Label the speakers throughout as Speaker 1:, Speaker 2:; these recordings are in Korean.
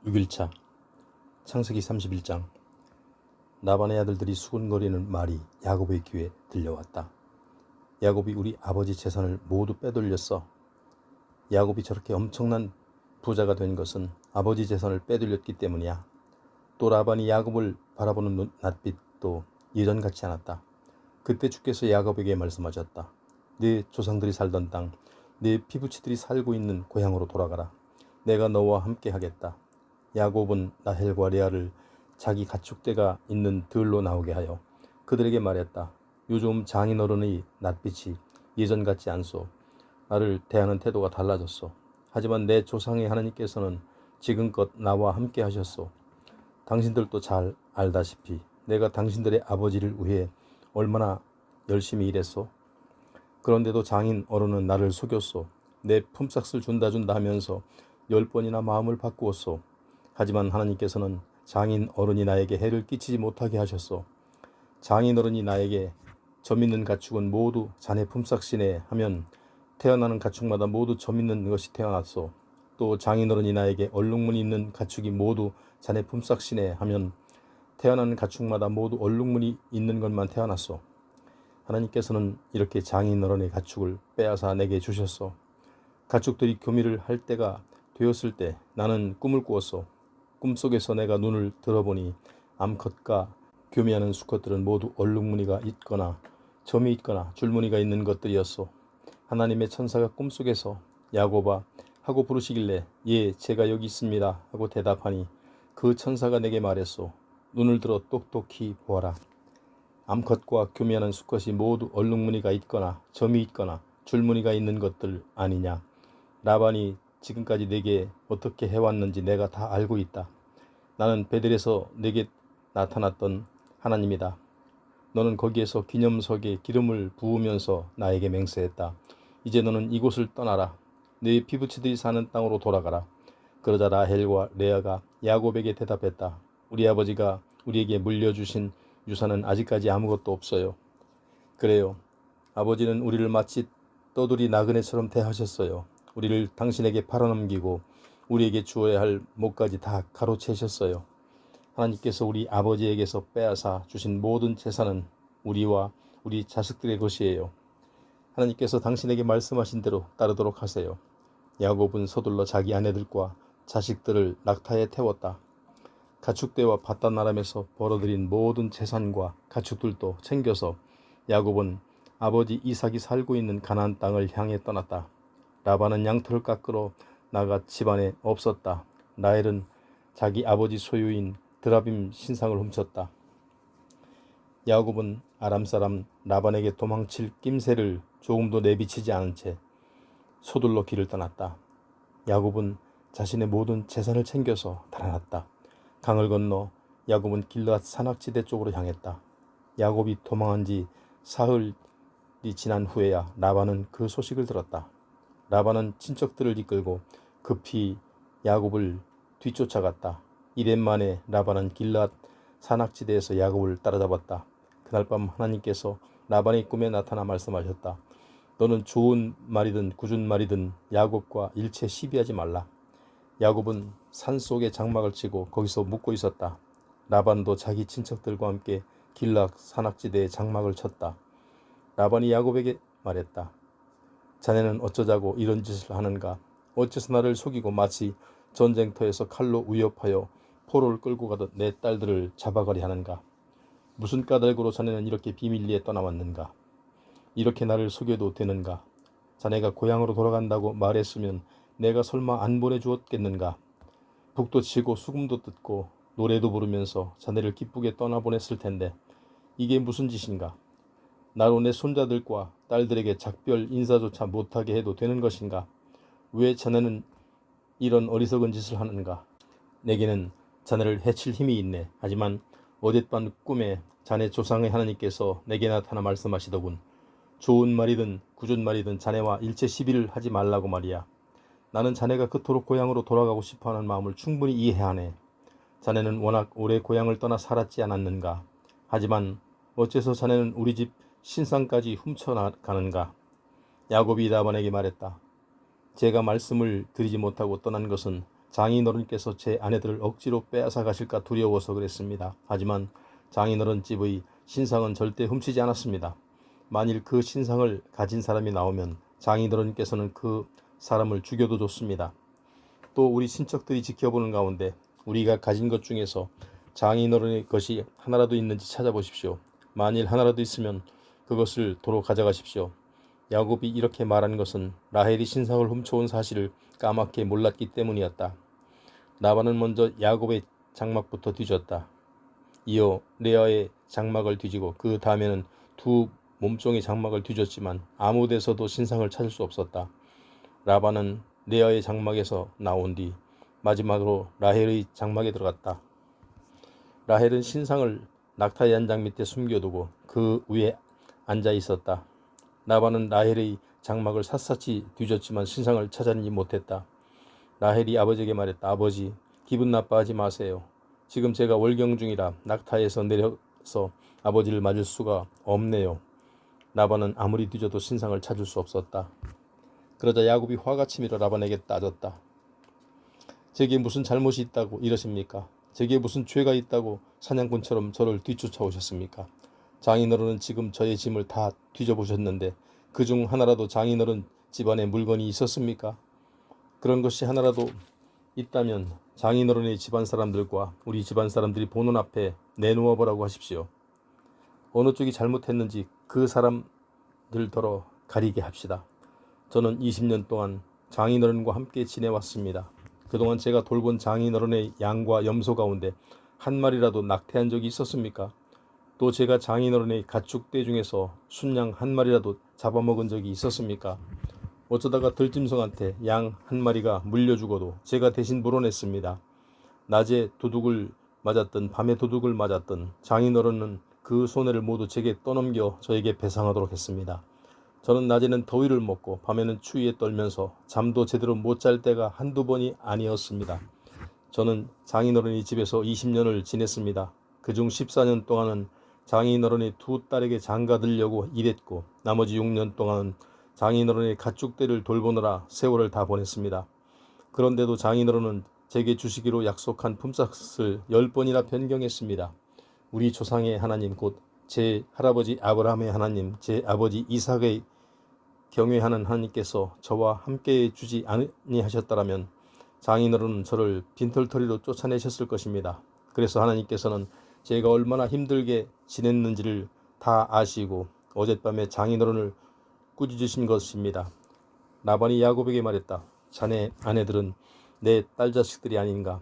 Speaker 1: 6일차 창세기 31장. 라반의 아들들이 수군거리는 말이 야곱의 귀에 들려왔다. 야곱이 우리 아버지 재산을 모두 빼돌렸어. 야곱이 저렇게 엄청난 부자가 된 것은 아버지 재산을 빼돌렸기 때문이야. 또 라반이 야곱을 바라보는 낯빛도 예전 같지 않았다. 그때 주께서 야곱에게 말씀하셨다. 네 조상들이 살던 땅, 네 피부치들이 살고 있는 고향으로 돌아가라. 내가 너와 함께 하겠다. 야곱은 라헬과 레아를 자기 가축대가 있는 들로 나오게 하여 그들에게 말했다. 요즘 장인어른의 낯빛이 예전 같지 않소. 나를 대하는 태도가 달라졌소. 하지만 내 조상의 하나님께서는 지금껏 나와 함께 하셨소. 당신들도 잘 알다시피 내가 당신들의 아버지를 위해 얼마나 열심히 일했소. 그런데도 장인 어른은 나를 속였소. 내 품삯을 준다 하면서 10번이나 마음을 바꾸었소. 하지만 하나님께서는 장인 어른이 나에게 해를 끼치지 못하게 하셨소. 장인 어른이 나에게 점 있는 가축은 모두 자네 품삯이네 하면 태어나는 가축마다 모두 점 있는 것이 태어났소. 또 장인 어른이 나에게 얼룩무늬 있는 가축이 모두 자네 품삯이네 하면 태어나는 가축마다 모두 얼룩무늬 있는 것만 태어났소. 하나님께서는 이렇게 장인 어른의 가축을 빼앗아 내게 주셨소. 가축들이 교미를 할 때가 되었을 때 나는 꿈을 꾸었소. 꿈속에서 내가 눈을 들어보니 암컷과 교미하는 수컷들은 모두 얼룩무늬가 있거나 점이 있거나 줄무늬가 있는 것들이었소. 하나님의 천사가 꿈속에서 야곱아 하고 부르시길래 예 제가 여기 있습니다 하고 대답하니 그 천사가 내게 말했소. 눈을 들어 똑똑히 보아라. 암컷과 교미하는 수컷이 모두 얼룩무늬가 있거나 점이 있거나 줄무늬가 있는 것들 아니냐. 라반이 지금까지 내게 어떻게 해왔는지 내가 다 알고 있다. 나는 베델에서 내게 나타났던 하나님이다. 너는 거기에서 기념석에 기름을 부으면서 나에게 맹세했다. 이제 너는 이곳을 떠나라. 네 피부치들이 사는 땅으로 돌아가라. 그러자 라헬과 레아가 야곱에게 대답했다. 우리 아버지가 우리에게 물려주신 유산은 아직까지 아무것도 없어요. 그래요. 아버지는 우리를 마치 떠돌이 나그네처럼 대하셨어요. 우리를 당신에게 팔아넘기고 우리에게 주어야 할 몫까지 다 가로채셨어요. 하나님께서 우리 아버지에게서 빼앗아 주신 모든 재산은 우리와 우리 자식들의 것이에요. 하나님께서 당신에게 말씀하신 대로 따르도록 하세요. 야곱은 서둘러 자기 아내들과 자식들을 낙타에 태웠다. 가축대와 바닷나람에서 벌어들인 모든 재산과 가축들도 챙겨서 야곱은 아버지 이삭이 살고 있는 가나안 땅을 향해 떠났다. 라반은 양털을 깎으러 나가 집안에 없었다. 라헬은 자기 아버지 소유인 드라빔 신상을 훔쳤다. 야곱은 아람 사람 라반에게 도망칠 낌새를 조금도 내비치지 않은 채 서둘러 길을 떠났다. 야곱은 자신의 모든 재산을 챙겨서 달아났다. 강을 건너 야곱은 길르앗 산악지대 쪽으로 향했다. 야곱이 도망한 지 사흘이 지난 후에야 라반은 그 소식을 들었다. 라반은 친척들을 이끌고 급히 야곱을 뒤쫓아갔다. 이랜 만에 라반은 길르앗 산악지대에서 야곱을 따라잡았다. 그날 밤 하나님께서 라반의 꿈에 나타나 말씀하셨다. 너는 좋은 말이든 굳은 말이든 야곱과 일체 시비하지 말라. 야곱은 산속에 장막을 치고 거기서 묵고 있었다. 라반도 자기 친척들과 함께 길르앗 산악지대에 장막을 쳤다. 라반이 야곱에게 말했다. 자네는 어쩌자고 이런 짓을 하는가? 어째서 나를 속이고 마치 전쟁터에서 칼로 위협하여 포로를 끌고 가듯 내 딸들을 잡아가려 하는가? 무슨 까닭으로 자네는 이렇게 비밀리에 떠나왔는가? 이렇게 나를 속여도 되는가? 자네가 고향으로 돌아간다고 말했으면 내가 설마 안 보내주었겠는가? 북도 치고 수금도 뜯고 노래도 부르면서 자네를 기쁘게 떠나보냈을 텐데 이게 무슨 짓인가? 나로 내 손자들과 딸들에게 작별 인사조차 못하게 해도 되는 것인가? 왜 자네는 이런 어리석은 짓을 하는가? 내게는 자네를 해칠 힘이 있네. 하지만 어젯밤 꿈에 자네 조상의 하나님께서 내게 나타나 말씀하시더군. 좋은 말이든 굳은 말이든 자네와 일체 시비를 하지 말라고 말이야. 나는 자네가 그토록 고향으로 돌아가고 싶어하는 마음을 충분히 이해하네. 자네는 워낙 오래 고향을 떠나 살았지 않았는가? 하지만 어째서 자네는 우리 집 신상까지 훔쳐가는가? 야곱이 라반에게 말했다. 제가 말씀을 드리지 못하고 떠난 것은 장인어른께서 제 아내들을 억지로 빼앗아 가실까 두려워서 그랬습니다. 하지만 장인어른 집의 신상은 절대 훔치지 않았습니다. 만일 그 신상을 가진 사람이 나오면 장인어른께서는 그 사람을 죽여도 좋습니다. 또 우리 친척들이 지켜보는 가운데 우리가 가진 것 중에서 장인어른의 것이 하나라도 있는지 찾아보십시오. 만일 하나라도 있으면 그것을 도로 가져가십시오. 야곱이 이렇게 말한 것은 라헬이 신상을 훔쳐온 사실을 까맣게 몰랐기 때문이었다. 라반은 먼저 야곱의 장막부터 뒤졌다. 이어 레아의 장막을 뒤지고 그 다음에는 두 몸종의 장막을 뒤졌지만 아무 데서도 신상을 찾을 수 없었다. 라반은 레아의 장막에서 나온 뒤 마지막으로 라헬의 장막에 들어갔다. 라헬은 신상을 낙타의 한장 밑에 숨겨두고 그 위에 앉아 있었다. 라반은 라헬의 장막을 샅샅이 뒤졌지만 신상을 찾아내지 못했다. 라헬이 아버지에게 말했다. 아버지, 기분 나빠하지 마세요. 지금 제가 월경 중이라 낙타에서 내려서 아버지를 맞을 수가 없네요. 라반은 아무리 뒤져도 신상을 찾을 수 없었다. 그러자 야곱이 화가 치밀어 라반에게 따졌다. 제게 무슨 잘못이 있다고 이러십니까? 제게 무슨 죄가 있다고 사냥꾼처럼 저를 뒤쫓아오셨습니까? 장인어른은 지금 저의 짐을 다 뒤져보셨는데 그중 하나라도 장인어른 집안에 물건이 있었습니까? 그런 것이 하나라도 있다면 장인어른의 집안 사람들과 우리 집안 사람들이 보는 앞에 내놓아 보라고 하십시오. 어느 쪽이 잘못했는지 그 사람들더러 가리게 합시다. 저는 20년 동안 장인어른과 함께 지내왔습니다. 그동안 제가 돌본 장인어른의 양과 염소 가운데 한 마리라도 낙태한 적이 있었습니까? 또 제가 장인어른의 가축대 중에서 순양 한 마리라도 잡아먹은 적이 있었습니까? 어쩌다가 들짐승한테 양 한 마리가 물려 죽어도 제가 대신 물어냈습니다. 낮에 도둑을 맞았든 밤에 도둑을 맞았든 장인어른은 그 손해를 모두 제게 떠넘겨 저에게 배상하도록 했습니다. 저는 낮에는 더위를 먹고 밤에는 추위에 떨면서 잠도 제대로 못 잘 때가 한두 번이 아니었습니다. 저는 장인어른이 집에서 20년을 지냈습니다. 그중 14년 동안은 장인어른의 두 딸에게 장가들려고 일했고 나머지 6년 동안은 장인어른의 가축대를 돌보느라 세월을 다 보냈습니다. 그런데도 장인어른은 제게 주시기로 약속한 품삯을 10번이나 변경했습니다. 우리 조상의 하나님 곧 제 할아버지 아브라함의 하나님, 제 아버지 이삭의 경외하는 하나님께서 저와 함께 주지 아니하셨다라면 장인어른은 저를 빈털터리로 쫓아내셨을 것입니다. 그래서 하나님께서는 제가 얼마나 힘들게 지냈는지를 다 아시고 어젯밤에 장인어른을 꾸짖으신 것입니다. 라반이 야곱에게 말했다. 자네 아내들은 내 딸 자식들이 아닌가?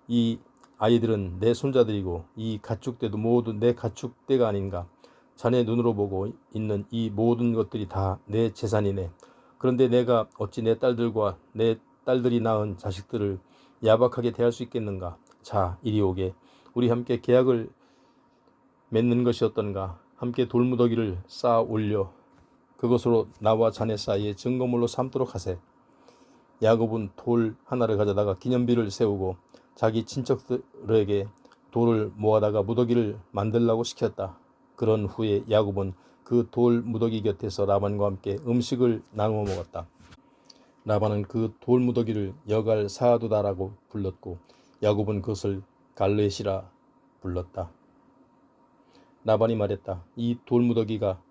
Speaker 1: 이 아이들은 내 손자들이고 이 가축대도 모두 내 가축대가 아닌가? 자네 눈으로 보고 있는 이 모든 것들이 다 내 재산이네. 그런데 내가 어찌 내 딸들과 내 딸들이 낳은 자식들을 야박하게 대할 수 있겠는가? 자, 이리 오게. 우리 함께 계약을 맺는 것이 어떤가? 함께 돌무더기를 쌓아 올려 그것으로 나와 자네 사이에 증거물로 삼도록 하세. 야곱은 돌 하나를 가져다가 기념비를 세우고 자기 친척들에게 돌을 모아다가 무더기를 만들라고 시켰다. 그런 후에 야곱은 그 돌 무더기 곁에서 라반과 함께 음식을 나누어 먹었다. 라반은 그 돌 무더기를 여갈 사두다라고 불렀고 야곱은 그것을 갈렛이라 불렀다. 라반이 말했다. 이 돌 무더기가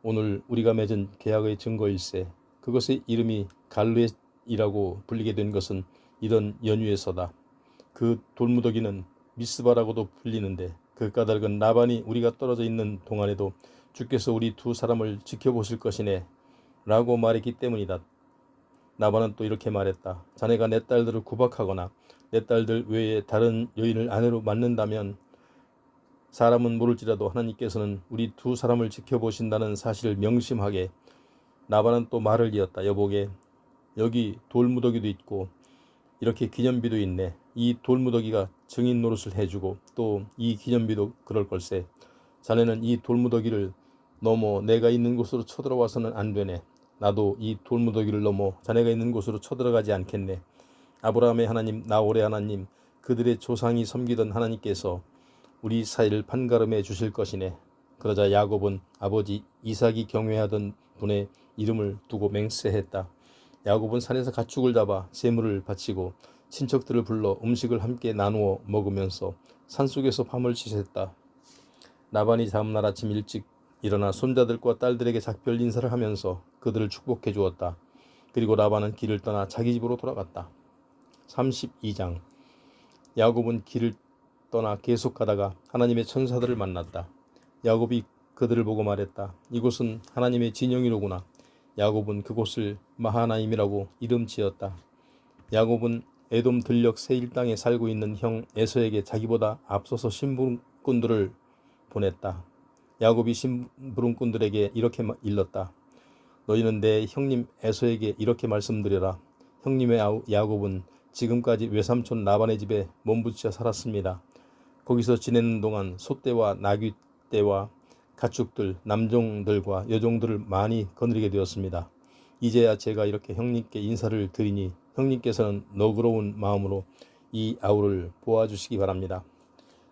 Speaker 1: 오늘 우리가 맺은 계약의 증거일세. 그것의 이름이 갈렛이라고 불리게 된 것은 이런 연유에서다. 그 돌무더기는 미스바라고도 불리는데 그 까닭은 라반이 우리가 떨어져 있는 동안에도 주께서 우리 두 사람을 지켜보실 것이네 라고 말했기 때문이다. 라반은 또 이렇게 말했다. 자네가 내 딸들을 구박하거나 내 딸들 외에 다른 여인을 아내로 맞는다면 사람은 모를지라도 하나님께서는 우리 두 사람을 지켜보신다는 사실을 명심하게. 라반은 또 말을 이었다. 여보게, 여기 돌무더기도 있고 이렇게 기념비도 있네. 이 돌무더기가 증인 노릇을 해주고 또 이 기념비도 그럴 걸세. 자네는 이 돌무더기를 넘어 내가 있는 곳으로 쳐들어와서는 안 되네. 나도 이 돌무더기를 넘어 자네가 있는 곳으로 쳐들어가지 않겠네. 아브라함의 하나님, 나홀의 하나님, 그들의 조상이 섬기던 하나님께서 우리 사이를 판가름해 주실 것이네. 그러자 야곱은 아버지 이삭이 경외하던 분의 이름을 두고 맹세했다. 야곱은 산에서 가축을 잡아 제물을 바치고 친척들을 불러 음식을 함께 나누어 먹으면서 산속에서 밤을 지샜다. 라반이 다음날 아침 일찍 일어나 손자들과 딸들에게 작별 인사를 하면서 그들을 축복해 주었다. 그리고 라반은 길을 떠나 자기 집으로 돌아갔다. 32장. 야곱은 길을 떠나 계속 가다가 하나님의 천사들을 만났다. 야곱이 그들을 보고 말했다. 이곳은 하나님의 진영이로구나. 야곱은 그곳을 마하나임이라고 이름 지었다. 야곱은 에돔 들녘 세일 땅에 살고 있는 형 에서에게 자기보다 앞서서 심부름꾼들을 보냈다. 야곱이 심부름꾼들에게 이렇게 일렀다. 너희는 내 형님 에서에게 이렇게 말씀드려라. 형님의 야곱은 지금까지 외삼촌 라반의 집에 몸부쳐 살았습니다. 거기서 지내는 동안 소떼와 나귀떼와 가축들, 남종들과 여종들을 많이 거느리게 되었습니다. 이제야 제가 이렇게 형님께 인사를 드리니 형님께서는 너그러운 마음으로 이 아우를 보아주시기 바랍니다.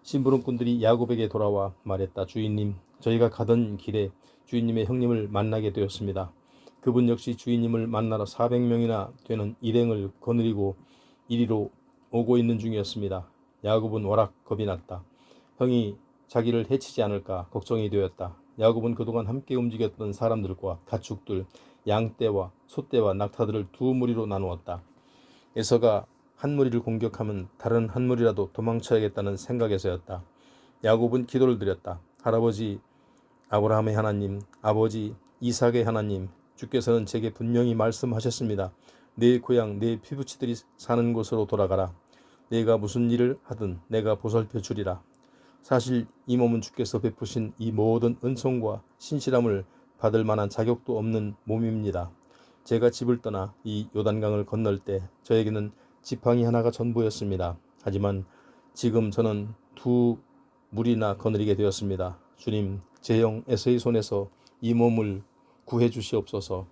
Speaker 1: 심부름꾼들이 야곱에게 돌아와 말했다. 주인님, 저희가 가던 길에 주인님의 형님을 만나게 되었습니다. 그분 역시 주인님을 만나러 400명이나 되는 일행을 거느리고 이리로 오고 있는 중이었습니다. 야곱은 워낙 겁이 났다. 형이 자기를 해치지 않을까 걱정이 되었다. 야곱은 그동안 함께 움직였던 사람들과 가축들, 양떼와 소떼와 낙타들을 두 무리로 나누었다. 에서가 한 무리를 공격하면 다른 한 무리라도 도망쳐야겠다는 생각에서였다. 야곱은 기도를 드렸다. 할아버지 아브라함의 하나님, 아버지 이삭의 하나님, 주께서는 제게 분명히 말씀하셨습니다. 내 고향, 내 피부치들이 사는 곳으로 돌아가라. 내가 무슨 일을 하든 내가 보살펴 주리라. 사실 이 몸은 주께서 베푸신 이 모든 은총과 신실함을 받을 만한 자격도 없는 몸입니다. 제가 집을 떠나 이 요단강을 건널 때 저에게는 지팡이 하나가 전부였습니다. 하지만 지금 저는 두 무리나 거느리게 되었습니다. 주님, 제 형 에서의 손에서 이 몸을 구해 주시옵소서.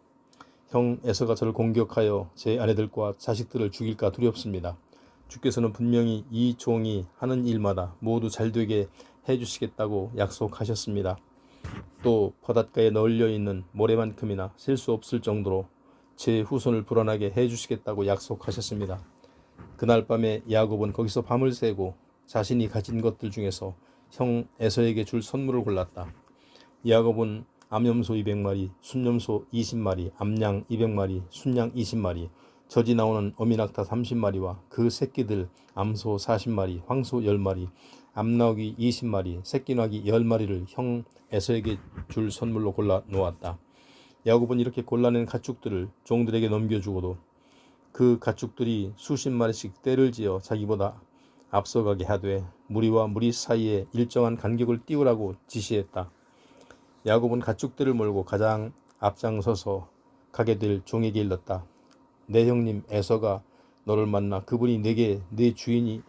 Speaker 1: 형 에서가 저를 공격하여 제 아내들과 자식들을 죽일까 두렵습니다. 주께서는 분명히 이 종이 하는 일마다 모두 잘되게 해주시겠다고 약속하셨습니다. 또 바닷가에 널려 있는 모래만큼이나 셀 수 없을 정도로 제 후손을 불어나게 해주시겠다고 약속하셨습니다. 그날 밤에 야곱은 거기서 밤을 새고 자신이 가진 것들 중에서 형 에서에게 줄 선물을 골랐다. 야곱은 암염소 200마리, 순염소 20마리, 암양 200마리, 순양 20마리, 젖이 나오는 어미낙타 30마리와 그 새끼들 암소 40마리, 황소 10마리, 암나귀 20마리, 새끼나귀 10마리를 형 에서에게 줄 선물로 골라 놓았다. 야곱은 이렇게 골라낸 가축들을 종들에게 넘겨주고도 그 가축들이 수십 마리씩 떼를 지어 자기보다 앞서가게 하되 무리와 무리 사이에 일정한 간격을 띄우라고 지시했다. 야곱은 가축들을 몰고 가장 앞장서서 가게 될 종에게 일렀다. 내 형님 에서가 너를 만나 그분이 내게 내 주인이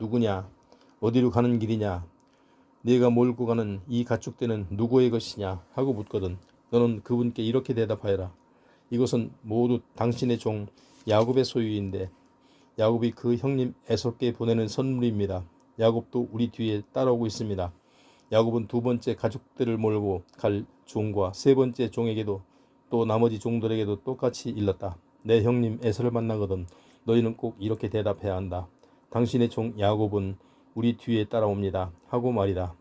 Speaker 1: 누구냐, 어디로 가는 길이냐, 내가 몰고 가는 이 가축대는 누구의 것이냐 하고 묻거든 너는 그분께 이렇게 대답하여라. 이것은 모두 당신의 종 야곱의 소유인데 야곱이 그 형님 에서께 보내는 선물입니다. 야곱도 우리 뒤에 따라오고 있습니다. 야곱은 두 번째 가축들을 몰고 갈 종과 세 번째 종에게도 또 나머지 종들에게도 똑같이 일렀다. 내 형님 에서를 만나거든 너희는 꼭 이렇게 대답해야 한다. 당신의 종 야곱은 우리 뒤에 따라옵니다 하고 말이다.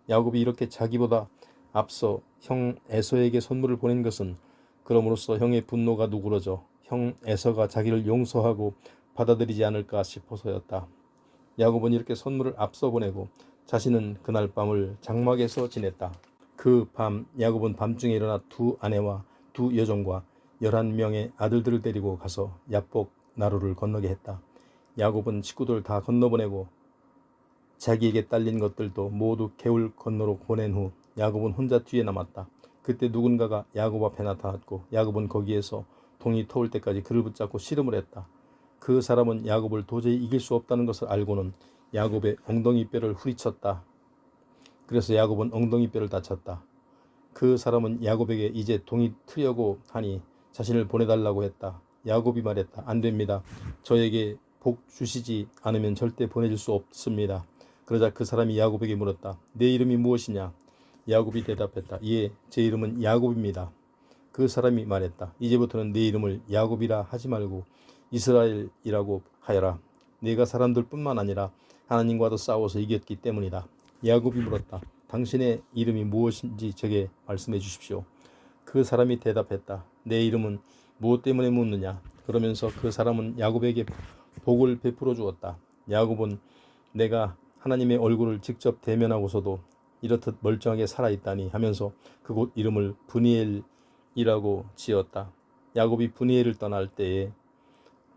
Speaker 1: 야곱이 이렇게 자기보다 앞서 형 에서에게 선물을 보낸 것은 그럼으로써 형의 분노가 누그러져 형 에서가 자기를 용서하고 받아들이지 않을까 싶어서였다. 야곱은 이렇게 선물을 앞서 보내고 자신은 그날 밤을 장막에서 지냈다. 그 밤 야곱은 밤중에 일어나 두 아내와 두 여종과 11명의 아들들을 데리고 가서 야복 나루를 건너게 했다. 야곱은 식구들 다 건너보내고 자기에게 딸린 것들도 모두 개울 건너로 보낸 후 야곱은 혼자 뒤에 남았다. 그때 누군가가 야곱 앞에 나타났고 야곱은 거기에서 동이 터올 때까지 그를 붙잡고 씨름을 했다. 그 사람은 야곱을 도저히 이길 수 없다는 것을 알고는 야곱의 엉덩이뼈를 후리쳤다. 그래서 야곱은 엉덩이뼈를 다쳤다. 그 사람은 야곱에게 이제 동이 트려고 하니 자신을 보내달라고 했다. 야곱이 말했다. 안 됩니다. 저에게 복 주시지 않으면 절대 보내줄 수 없습니다. 그러자 그 사람이 야곱에게 물었다. 내 이름이 무엇이냐? 야곱이 대답했다. 예, 제 이름은 야곱입니다. 그 사람이 말했다. 이제부터는 내 이름을 야곱이라 하지 말고 이스라엘이라고 하여라. 네가 사람들뿐만 아니라 하나님과도 싸워서 이겼기 때문이다. 야곱이 물었다. 당신의 이름이 무엇인지 제게 말씀해 주십시오. 그 사람이 대답했다. 내 이름은 무엇 때문에 묻느냐. 그러면서 그 사람은 야곱에게 복을 베풀어 주었다. 야곱은 내가 하나님의 얼굴을 직접 대면하고서도 이렇듯 멀쩡하게 살아있다니 하면서 그곳 이름을 브니엘이라고 지었다. 야곱이 브니엘을 떠날 때에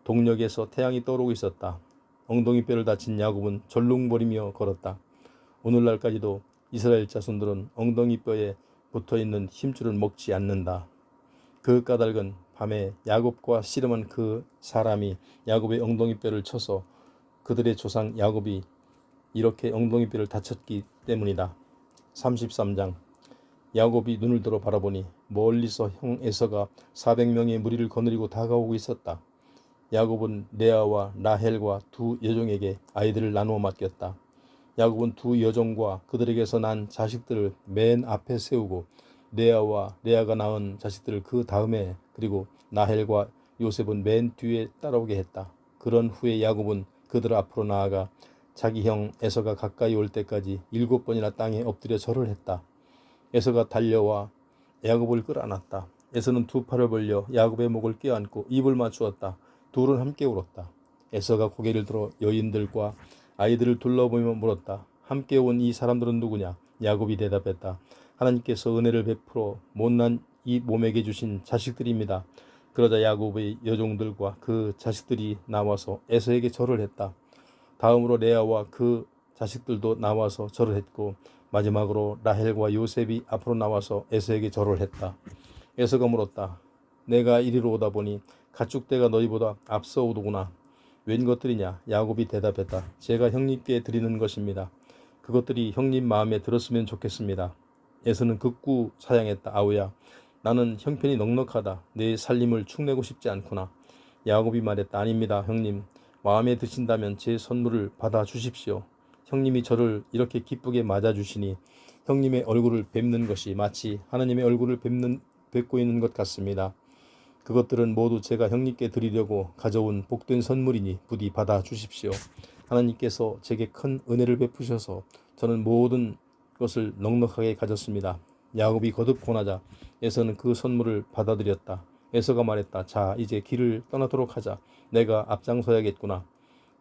Speaker 1: 동력에서 태양이 떠오르고 있었다. 엉덩이뼈를 다친 야곱은 절룩거리며 걸었다. 오늘날까지도 이스라엘 자손들은 엉덩이뼈에 붙어있는 힘줄을 먹지 않는다. 그 까닭은 밤에 야곱과 씨름한 그 사람이 야곱의 엉덩이뼈를 쳐서 그들의 조상 야곱이 이렇게 엉덩이뼈를 다쳤기 때문이다. 33장. 야곱이 눈을 들어 바라보니 멀리서 형 에서가 400명의 무리를 거느리고 다가오고 있었다. 야곱은 레아와 라헬과 두 여종에게 아이들을 나누어 맡겼다. 야곱은 두 여종과 그들에게서 난 자식들을 맨 앞에 세우고 레아와 레아가 낳은 자식들을 그 다음에, 그리고 라헬과 요셉은 맨 뒤에 따라오게 했다. 그런 후에 야곱은 그들 앞으로 나아가 자기 형 에서가 가까이 올 때까지 7번이나 땅에 엎드려 절을 했다. 에서가 달려와 야곱을 끌어안았다. 에서는 두 팔을 벌려 야곱의 목을 껴안고 입을 맞추었다. 둘은 함께 울었다. 에서가 고개를 들어 여인들과 아이들을 둘러보며 물었다. 함께 온 이 사람들은 누구냐? 야곱이 대답했다. 하나님께서 은혜를 베풀어 못난 이 몸에게 주신 자식들입니다. 그러자 야곱의 여종들과 그 자식들이 나와서 에서에게 절을 했다. 다음으로 레아와 그 자식들도 나와서 절을 했고 마지막으로 라헬과 요셉이 앞으로 나와서 에서에게 절을 했다. 에서가 물었다. 내가 이리로 오다 보니 가축대가 너희보다 앞서 오더구나. 웬 것들이냐? 야곱이 대답했다. 제가 형님께 드리는 것입니다. 그것들이 형님 마음에 들었으면 좋겠습니다. 에서는 극구 사양했다. 아우야, 나는 형편이 넉넉하다. 내 살림을 축내고 싶지 않구나. 야곱이 말했다. 아닙니다, 형님. 마음에 드신다면 제 선물을 받아 주십시오. 형님이 저를 이렇게 기쁘게 맞아주시니 형님의 얼굴을 뵙는 것이 마치 하나님의 얼굴을 뵙고 있는 것 같습니다. 그것들은 모두 제가 형님께 드리려고 가져온 복된 선물이니 부디 받아 주십시오. 하나님께서 제게 큰 은혜를 베푸셔서 저는 모든 것을 넉넉하게 가졌습니다. 야곱이 거듭 권하자 에서는 그 선물을 받아들였다. 에서가 말했다. 자, 이제 길을 떠나도록 하자. 내가 앞장서야겠구나.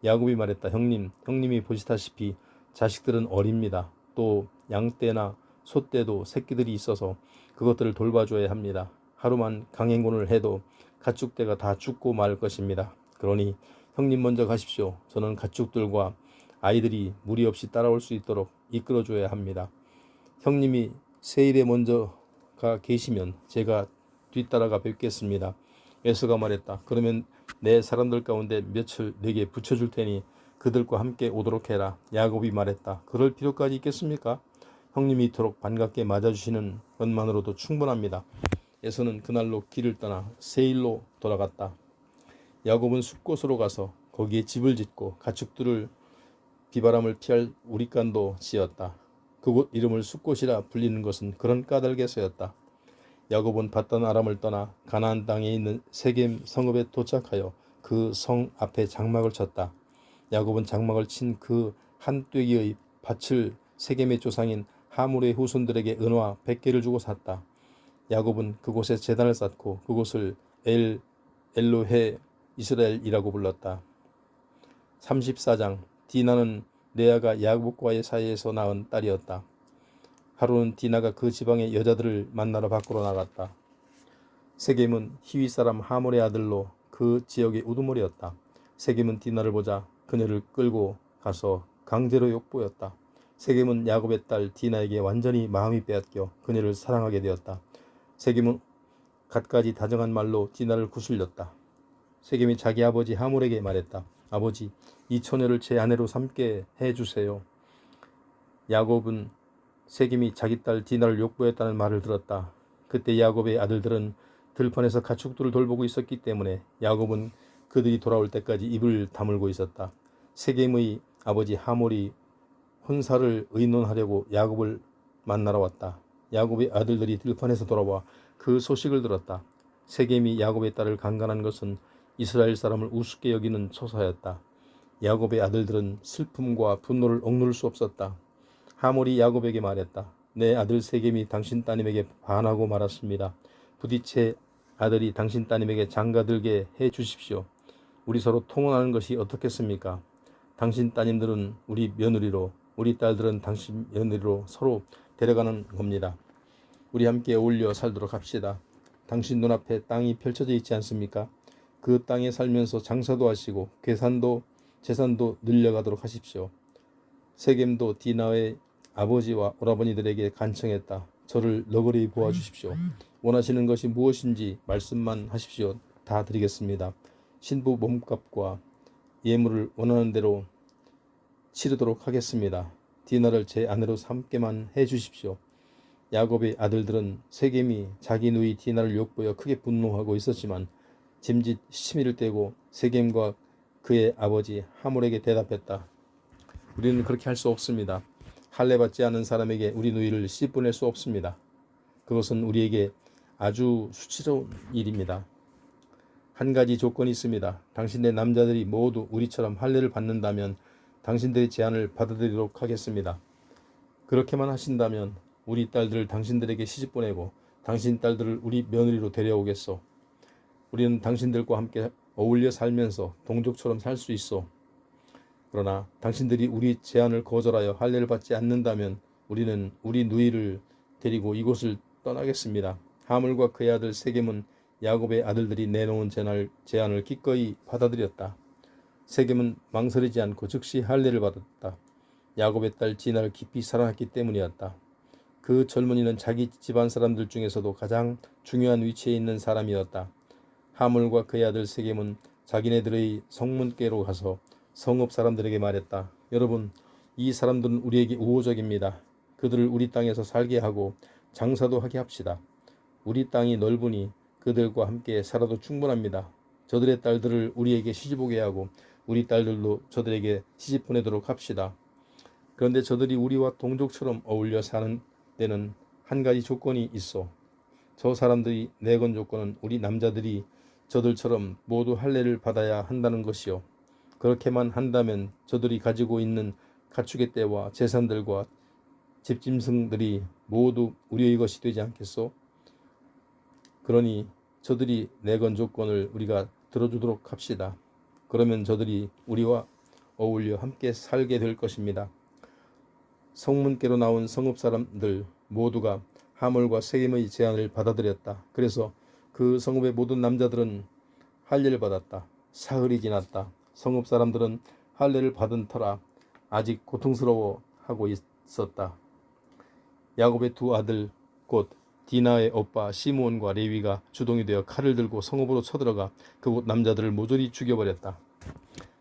Speaker 1: 야곱이 말했다. 형님이 보시다시피 자식들은 어립니다. 또 양떼나 소떼도 새끼들이 있어서 그것들을 돌봐줘야 합니다. 하루만 강행군을 해도 가축대가 다 죽고 말 것입니다. 그러니 형님 먼저 가십시오. 저는 가축들과 아이들이 무리 없이 따라올 수 있도록 이끌어줘야 합니다. 형님이 세일에 먼저 가 계시면 제가 뒤따라가 뵙겠습니다. 에서가 말했다. 그러면 내 사람들 가운데 몇을 내게 붙여줄 테니 그들과 함께 오도록 해라. 야곱이 말했다. 그럴 필요까지 있겠습니까? 형님이 이토록 반갑게 맞아주시는 것만으로도 충분합니다. 에서는 그날로 길을 떠나 세일로 돌아갔다. 야곱은 숲곳으로 가서 거기에 집을 짓고 가축들을 비바람을 피할 우릿간도 지었다. 그곳 이름을 숲곳이라 불리는 것은 그런 까닭에서였다. 야곱은 밧단 아람을 떠나 가나안 땅에 있는 세겜 성읍에 도착하여 그 성 앞에 장막을 쳤다. 야곱은 장막을 친 그 한 떼기의 밭을 세겜의 조상인 하물의 후손들에게 은화 100개를 주고 샀다. 야곱은 그곳에 제단을 쌓고 그곳을 엘로헤 이스라엘이라고 불렀다. 34장. 디나는 레아가 야곱과의 사이에서 낳은 딸이었다. 하루는 디나가 그 지방의 여자들을 만나러 밖으로 나갔다. 세겜은 히위 사람 하몰의 아들로 그 지역의 우두머리였다. 세겜은 디나를 보자 그녀를 끌고 가서 강제로 욕보였다. 세겜은 야곱의 딸 디나에게 완전히 마음이 빼앗겨 그녀를 사랑하게 되었다. 세겜은 갖가지 다정한 말로 디나를 구슬렸다. 세겜이 자기 아버지 하몰에게 말했다. 아버지, 이 처녀를 제 아내로 삼게 해주세요. 야곱은 세겜이 자기 딸 디나를 욕보했다는 말을 들었다. 그때 야곱의 아들들은 들판에서 가축들을 돌보고 있었기 때문에 야곱은 그들이 돌아올 때까지 입을 다물고 있었다. 세겜의 아버지 하몰이 혼사를 의논하려고 야곱을 만나러 왔다. 야곱의 아들들이 들판에서 돌아와 그 소식을 들었다. 세겜이 야곱의 딸을 강간한 것은 이스라엘 사람을 우습게 여기는 초사였다. 야곱의 아들들은 슬픔과 분노를 억누를 수 없었다. 하몰이 야곱에게 말했다. 내 아들 세겜이 당신 따님에게 반하고 말았습니다. 부디 제 아들이 당신 따님에게 장가들게 해 주십시오. 우리 서로 통혼하는 것이 어떻겠습니까? 당신 따님들은 우리 며느리로, 우리 딸들은 당신 며느리로 서로 데려가는 겁니다. 우리 함께 어울려 살도록 합시다. 당신 눈앞에 땅이 펼쳐져 있지 않습니까? 그 땅에 살면서 장사도 하시고 괴산도 재산도 늘려가도록 하십시오. 세겜도 디나의 아버지와 오라버니들에게 간청했다. 저를 너그러이 보아주십시오. 원하시는 것이 무엇인지 말씀만 하십시오. 다 드리겠습니다. 신부 몸값과 예물을 원하는 대로 치르도록 하겠습니다. 디나를 제 아내로 삼게만 해 주십시오. 야곱의 아들들은 세겜이 자기 누이 디나를 욕보여 크게 분노하고 있었지만 짐짓 시미를 떼고 세겜과 그의 아버지 하몰에게 대답했다. 우리는 그렇게 할 수 없습니다. 할례받지 않은 사람에게 우리 누이를 씹어낼 수 없습니다. 그것은 우리에게 아주 수치스러운 일입니다. 한 가지 조건이 있습니다. 당신의 남자들이 모두 우리처럼 할례를 받는다면 당신들의 제안을 받아들이도록 하겠습니다. 그렇게만 하신다면 우리 딸들을 당신들에게 시집 보내고 당신 딸들을 우리 며느리로 데려오겠소. 우리는 당신들과 함께 어울려 살면서 동족처럼 살 수 있어. 그러나 당신들이 우리 제안을 거절하여 할례를 받지 않는다면 우리는 우리 누이를 데리고 이곳을 떠나겠습니다. 하물과 그의 아들 세겜은 야곱의 아들들이 내놓은 제안을 기꺼이 받아들였다. 세겜은 망설이지 않고 즉시 할례를 받았다. 야곱의 딸 디나를 깊이 사랑했기 때문이었다. 그 젊은이는 자기 집안 사람들 중에서도 가장 중요한 위치에 있는 사람이었다. 하물과 그의 아들 세겜은 자기네들의 성문께로 가서 성읍 사람들에게 말했다. 여러분, 이 사람들은 우리에게 우호적입니다. 그들을 우리 땅에서 살게 하고 장사도 하게 합시다. 우리 땅이 넓으니 그들과 함께 살아도 충분합니다. 저들의 딸들을 우리에게 시집오게 하고 우리 딸들도 저들에게 시집 보내도록 합시다. 그런데 저들이 우리와 동족처럼 어울려 사는 데는 한 가지 조건이 있어. 저 사람들이 내건 조건은 우리 남자들이 저들처럼 모두 할례를 받아야 한다는 것이요. 그렇게만 한다면 저들이 가지고 있는 가축의 떼와 재산들과 집짐승들이 모두 우리의 것이 되지 않겠소? 그러니 저들이 내건 조건을 우리가 들어주도록 합시다. 그러면 저들이 우리와 어울려 함께 살게 될 것입니다. 성문께로 나온 성읍 사람들 모두가 하몰과 세겜의 제안을 받아들였다. 그래서 그 성읍의 모든 남자들은 할례를 받았다. 사흘이 지났다. 성읍 사람들은 할례를 받은 터라 아직 고통스러워하고 있었다. 야곱의 두 아들 곧 디나의 오빠 시므온과 레위가 주동이 되어 칼을 들고 성읍으로 쳐들어가 그곳 남자들을 모조리 죽여버렸다.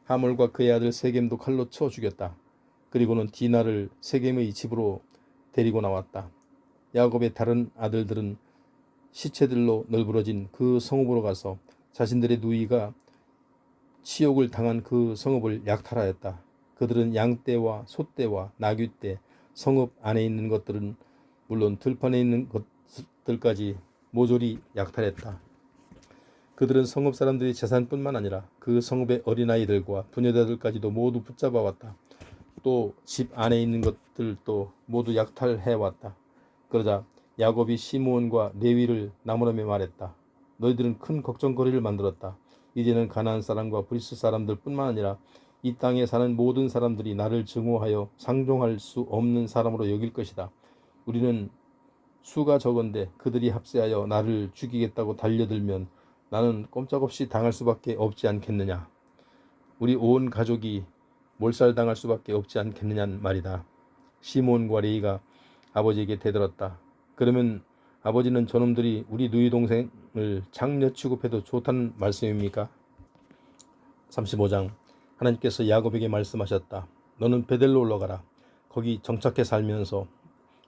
Speaker 1: 하몰과 그의 아들 세겜도 칼로 쳐 죽였다. 그리고는 디나를 세겜의 집으로 데리고 나왔다. 야곱의 다른 아들들은 시체들로 널브러진 그 성읍으로 가서 자신들의 누이가 치욕을 당한 그 성읍을 약탈하였다. 그들은 양떼와 소떼와 나귀떼, 성읍 안에 있는 것들은 물론 들판에 있는 것들까지 모조리 약탈했다. 그들은 성읍 사람들의 재산뿐만 아니라 그 성읍의 어린아이들과 부녀자들까지도 모두 붙잡아왔다. 또 집 안에 있는 것들도 모두 약탈해왔다. 그러자 야곱이 시므온과 레위를 나무라며 말했다. 너희들은 큰 걱정거리를 만들었다. 이제는 가나안 사람과 브리스 사람들 뿐만 아니라 이 땅에 사는 모든 사람들이 나를 증오하여 상종할 수 없는 사람으로 여길 것이다. 우리는 수가 적은데 그들이 합세하여 나를 죽이겠다고 달려들면 나는 꼼짝없이 당할 수밖에 없지 않겠느냐. 우리 온 가족이 몰살당할 수밖에 없지 않겠느냐는 말이다. 시몬과 레이가 아버지에게 대들었다. 그러면 아버지는 저놈들이 우리 누이 동생을 장녀 취급해도 좋다는 말씀입니까? 35장. 하나님께서 야곱에게 말씀하셨다. 너는 베델로 올라가라. 거기 정착해 살면서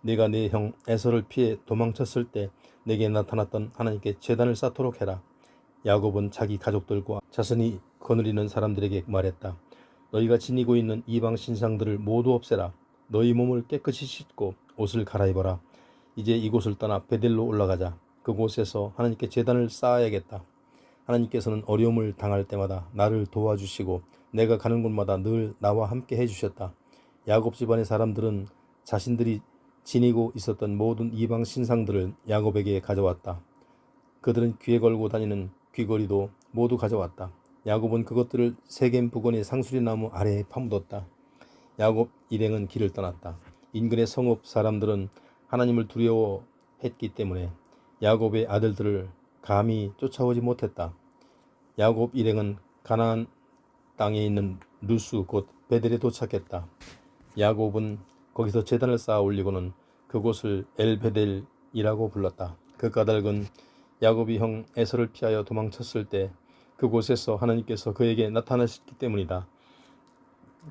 Speaker 1: 네가 네 형 에서를 피해 도망쳤을 때 내게 나타났던 하나님께 제단을 쌓도록 해라. 야곱은 자기 가족들과 자신이 거느리는 사람들에게 말했다. 너희가 지니고 있는 이방 신상들을 모두 없애라. 너희 몸을 깨끗이 씻고 옷을 갈아입어라. 이제 이곳을 떠나 베델로 올라가자. 그곳에서 하나님께 제단을 쌓아야겠다. 하나님께서는 어려움을 당할 때마다 나를 도와주시고 내가 가는 곳마다 늘 나와 함께 해주셨다. 야곱 집안의 사람들은 자신들이 지니고 있었던 모든 이방 신상들을 야곱에게 가져왔다. 그들은 귀에 걸고 다니는 귀걸이도 모두 가져왔다. 야곱은 그것들을 세겜 부근의 상수리나무 아래에 파묻었다. 야곱 일행은 길을 떠났다. 인근의 성읍 사람들은 하나님을 두려워했기 때문에 야곱의 아들들을 감히 쫓아오지 못했다. 야곱 일행은 가나안 땅에 있는 루스 곧 베델에 도착했다. 야곱은 거기서 제단을 쌓아 올리고는 그곳을 엘베델이라고 불렀다. 그 까닭은 야곱이 형 에서를 피하여 도망쳤을 때 그곳에서 하나님께서 그에게 나타나셨기 때문이다.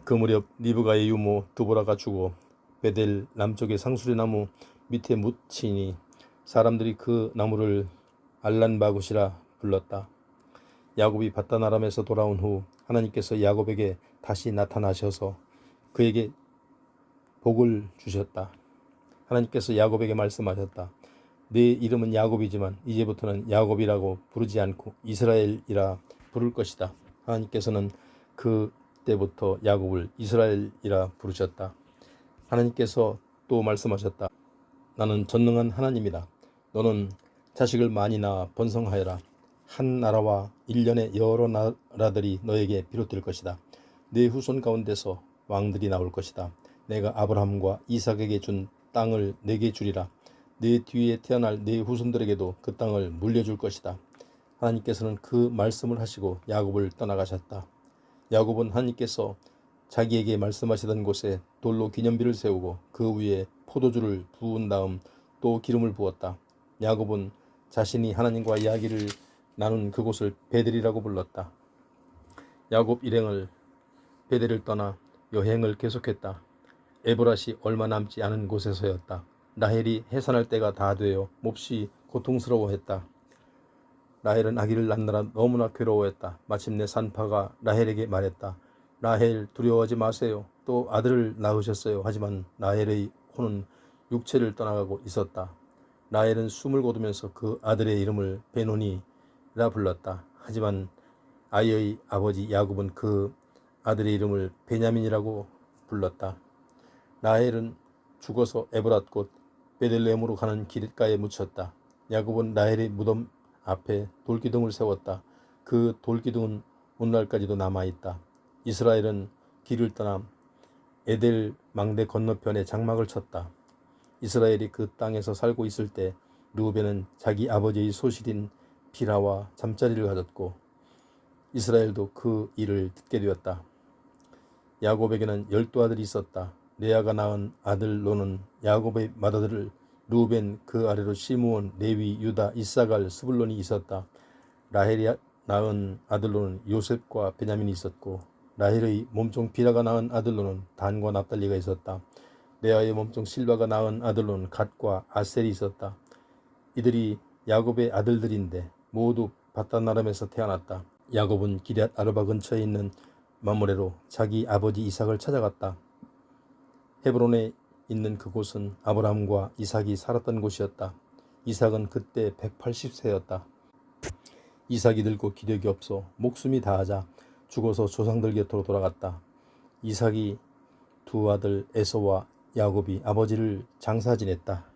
Speaker 1: 그 무렵 리브가의 유모 드보라가 죽어 베델 남쪽의 상수리 나무 밑에 묻히니 사람들이 그 나무를 알란바굿이라 불렀다. 야곱이 바단 아람에서 돌아온 후 하나님께서 야곱에게 다시 나타나셔서 그에게 복을 주셨다. 하나님께서 야곱에게 말씀하셨다. 네 이름은 야곱이지만 이제부터는 야곱이라고 부르지 않고 이스라엘이라 부를 것이다. 하나님께서는 그때부터 야곱을 이스라엘이라 부르셨다. 하나님께서 또 말씀하셨다. 나는 전능한 하나님이다. 너는 자식을 많이 낳아 번성하여라. 한 나라와 일련의 여러 나라들이 너에게 비롯될 것이다. 네 후손 가운데서 왕들이 나올 것이다. 내가 아브라함과 이삭에게 준 땅을 내게 주리라. 네 뒤에 태어날 네 후손들에게도 그 땅을 물려줄 것이다. 하나님께서는 그 말씀을 하시고 야곱을 떠나가셨다. 야곱은 하나님께서 자기에게 말씀하시던 곳에 돌로 기념비를 세우고 그 위에 포도주를 부은 다음 또 기름을 부었다. 야곱은 자신이 하나님과 이야기를 나눈 그곳을 베델이라고 불렀다. 야곱 일행을 베델을 떠나 여행을 계속했다. 에브랏이 얼마 남지 않은 곳에서였다. 라헬이 해산할 때가 다 되어 몹시 고통스러워했다. 라헬은 아기를 낳느라 너무나 괴로워했다. 마침내 산파가 라헬에게 말했다. 라헬 두려워하지 마세요. 또 아들을 낳으셨어요. 하지만 라헬의 혼은 육체를 떠나가고 있었다. 라헬은 숨을 거두면서 그 아들의 이름을 베노니라 불렀다. 하지만 아이의 아버지 야곱은 그 아들의 이름을 베냐민이라고 불렀다. 라헬은 죽어서 에브랏 곧 베들레헴으로 가는 길가에 묻혔다. 야곱은 라헬의 무덤 앞에 돌기둥을 세웠다. 그 돌기둥은 오늘날까지도 남아있다. 이스라엘은 길을 떠나 에델 망대 건너편에 장막을 쳤다. 이스라엘이 그 땅에서 살고 있을 때 르우벤은 자기 아버지의 소실인 비라와 잠자리를 가졌고 이스라엘도 그 일을 듣게 되었다. 야곱에게는 12아들이 있었다. 레아가 낳은 아들로는 야곱의 맏아들 르우벤, 그 아래로 시므온, 레위, 유다, 이사갈, 스불론이 있었다. 라헬이 낳은 아들로는 요셉과 베냐민이 있었고 라헬의 몸종 비라가 낳은 아들로는 단과 납달리가 있었다. 레아의 몸종 실바가 낳은 아들로는 갓과 아셀이 있었다. 이들이 야곱의 아들들인데 모두 바단 아람에서 태어났다. 야곱은 기럇 아르바 근처에 있는 마므레로 자기 아버지 이삭을 찾아갔다. 헤브론에 있는 그곳은 아브라함과 이삭이 살았던 곳이었다. 이삭은 그때 180세였다. 이삭이 늙고 기력이 없어 목숨이 다하자 죽어서 조상들 곁으로 돌아갔다. 이삭이 두 아들 에서와 야곱이 아버지를 장사 지냈다.